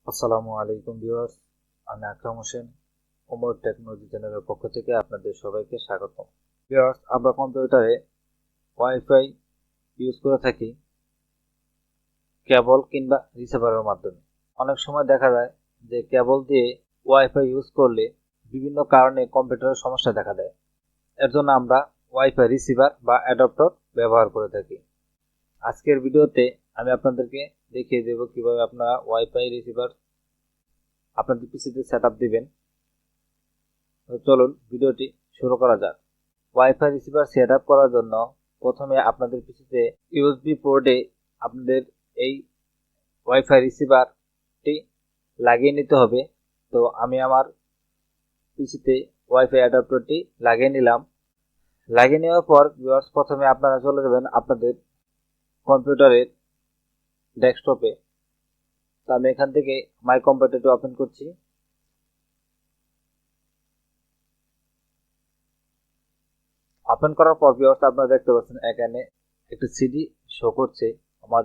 আসসালামু আলাইকুম ভিউয়ার্স, আমি আকরাম হোসেন উমর টেকনোলজি চ্যানেলের পক্ষ থেকে আপনাদের সবাইকে স্বাগতম। ভিউয়ার্স, আমরা কম্পিউটারে ওয়াইফাই ইউজ করে থাকি কেবল কিংবা রিসিভারের মাধ্যমে। অনেক সময় দেখা যায় যে কেবল দিয়ে ওয়াইফাই ইউজ করলে বিভিন্ন কারণে কম্পিউটারের সমস্যা দেখা দেয়। এর জন্য আমরা ওয়াইফাই রিসিভার বা অ্যাডাপ্টার ব্যবহার করে থাকি। আজকের ভিডিওতে আমি আপনাদেরকে দেখিয়ে দেব কিভাবে আপনারা ওয়াইফাই রিসিভার আপনাদের পিসিতে সেটআপ দিবেন। চলুন ভিডিওটি শুরু করা যাক। ওয়াইফাই রিসিভার সেটআপ করার জন্য প্রথমে আপনাদের পিসিতে ইউএসবি পোর্টে আপনাদের এই ওয়াইফাই রিসিভারটি লাগিয়ে নিতে হবে। তো আমি আমার পিসিতে ওয়াইফাই অ্যাডাপ্টারটি লাগিয়ে নিলাম। লাগিয়ে নেওয়ার পর ভিউয়ার্স, প্রথমে আপনারা চলে যাবেন আপনাদের কম্পিউটারের ডেস্কটপে। তো আমি এখান থেকে মাই কম্পিউটারটি ওপেন করছি। ওপেন করার পর ভিউয়ার্স, আপনারা দেখতে পাচ্ছেন এখানে একটি সিডি শো করছে আমার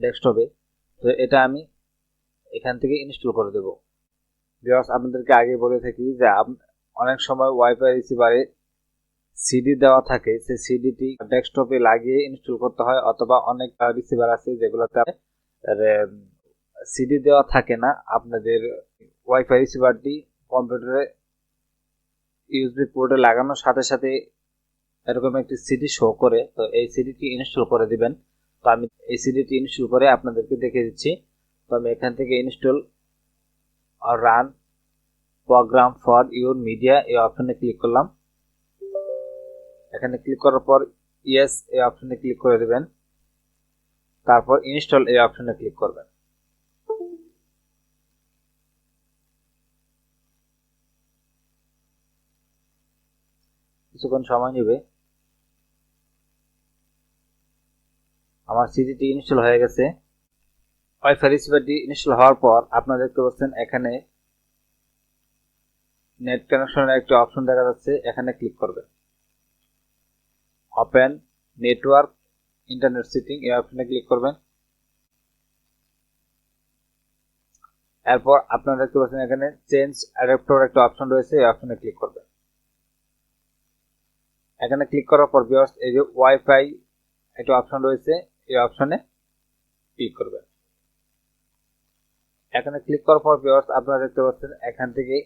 ডেস্কটপে। তো এটা আমি এখান থেকে ইনস্টল করে দেব। ভিউয়ার্স, আপনাদেরকে আগে বলে থাকি যে অনেক সময় ওয়াইফাই রিসিভারে সিডি দেওয়া থাকে, সেই সিডিটি ডেস্কটপে লাগিয়ে ইনস্টল করতে হয়, অথবা অনেক রিসিভার আছে যেগুলোতে সিডি দেওয়া থাকে না। আপনাদের ওয়াইফাই রিসিভারটি কম্পিউটারে ইউএসবি পোর্টে লাগানোর সাথে সাথে এরকম একটি সিডি শো করে। তো এই সিডিটি ইনস্টল করে দিবেন। তো আমি এই সিডিটি ইনস্টল করে আপনাদেরকে দেখিয়ে দিচ্ছি। তো আমি এখান থেকে ইনস্টল আর run program for your media এই অপশনে ক্লিক করলাম। এখানে ক্লিক করার পর ইয়েস এই অপশনে ক্লিক করে দিবেন। তারপর ইনস্টল এই অপশনে ক্লিক করবেন। কিছুক্ষণ সময় নেবে। আমার সিডিটি ইনস্টল হয়ে গেছে। ওয়াইফাই রিসিভারটি ইনস্টল হওয়ার পর আপনারা দেখতে পাচ্ছেন এখানে নেট কানেকশনের একটি অপশন দেখা যাচ্ছে, এখানে ক্লিক করবেন। ওপেন নেটওয়ার্ক ইন্টারনেট সেটিং এই অপশনে ক্লিক করবেন। এরপর আপনারা দেখতে পাচ্ছেন এখানে চেঞ্জ অ্যাডাপ্টার একটা অপশন রয়েছে, এই অপশনে ক্লিক করবেন। এখানে ক্লিক করার পর ভিউয়ার্স, এই যে ওয়াইফাই একটা অপশন রয়েছে, এই অপশনে ক্লিক করবেন। এখানে ক্লিক করার পর ভিউয়ার্স, আপনারা দেখতে পাচ্ছেন এখান থেকে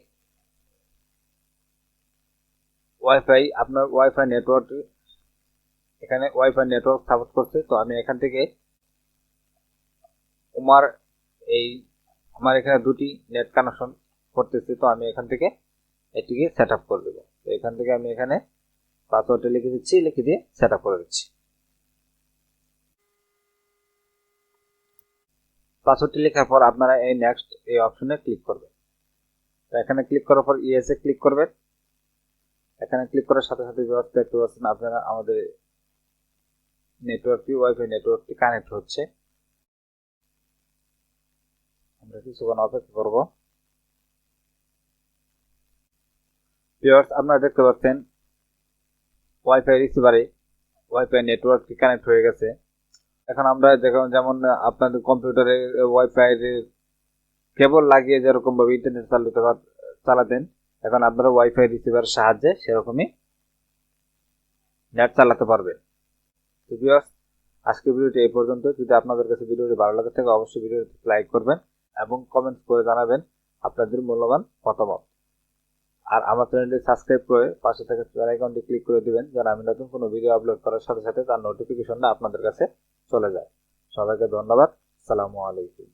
ওয়াইফাই আপনার ওয়াইফাই নেটওয়ার্ক, এখানে ওয়াইফাই নেটওয়ার্ক সাপোর্ট করছে। তো আমি এখান থেকে উমার আমার এখানে দুটি নেট কানেকশন করতেছে, তো আমি এখান থেকে এটিকে সেট আপ করে দেবো। তো এখান থেকে আমি এখানে পাসওয়ার্ডটা লিখে দিচ্ছি, লিখে দিয়ে সেট আপ করে দিচ্ছি। পাসওয়ার্ডটি লেখার পর আপনারা এই নেক্সট এই অপশনে ক্লিক করবেন। তো এখানে ক্লিক করার পর ইয়েস এ ক্লিক করবেন। এখানে ক্লিক করার সাথে সাথে দেখতে পাচ্ছেন আপনারা আমাদের নেটওয়ার্কটি ওয়াইফাই নেটওয়ার্কটি কানেক্ট হচ্ছে। আমরা কিছুক্ষণ অপেক্ষা করব। ভিউয়ার্স, আপনারা দেখতে পাচ্ছেন ওয়াইফাই রিসিভারে ওয়াইফাই নেটওয়ার্কটি কানেক্ট হয়ে গেছে। এখন আমরা দেখুন, যেমন আপনাদের কম্পিউটারে ওয়াইফাই কেবল লাগিয়ে যেরকম ভাবে ইন্টারনেট চালাতেন, এখন আপনারা ওয়াইফাই রিসিভার সাহায্যে সেরকমই নেট চালাতে পারবেন। তো ভিউয়ার্স, আজকের ভিডিওটি এই পর্যন্ত। যদি আপনাদের কাছে ভিডিওটি ভালো লাগে থাকে অবশ্যই ভিডিওটি লাইক করবেন এবং কমেন্ট করে জানাবেন আপনাদের মূল্যবান মতামত। আর আমার চ্যানেলটি সাবস্ক্রাইব করে পাশে থাকা বেল আইকনটি ক্লিক করে দিবেন, যেন আমি নতুন কোনো ভিডিও আপলোড করার সাথে সাথে তার নোটিফিকেশনটা আপনাদের কাছে চলে যায়। সবাইকে ধন্যবাদ। আসসালামু আলাইকুম।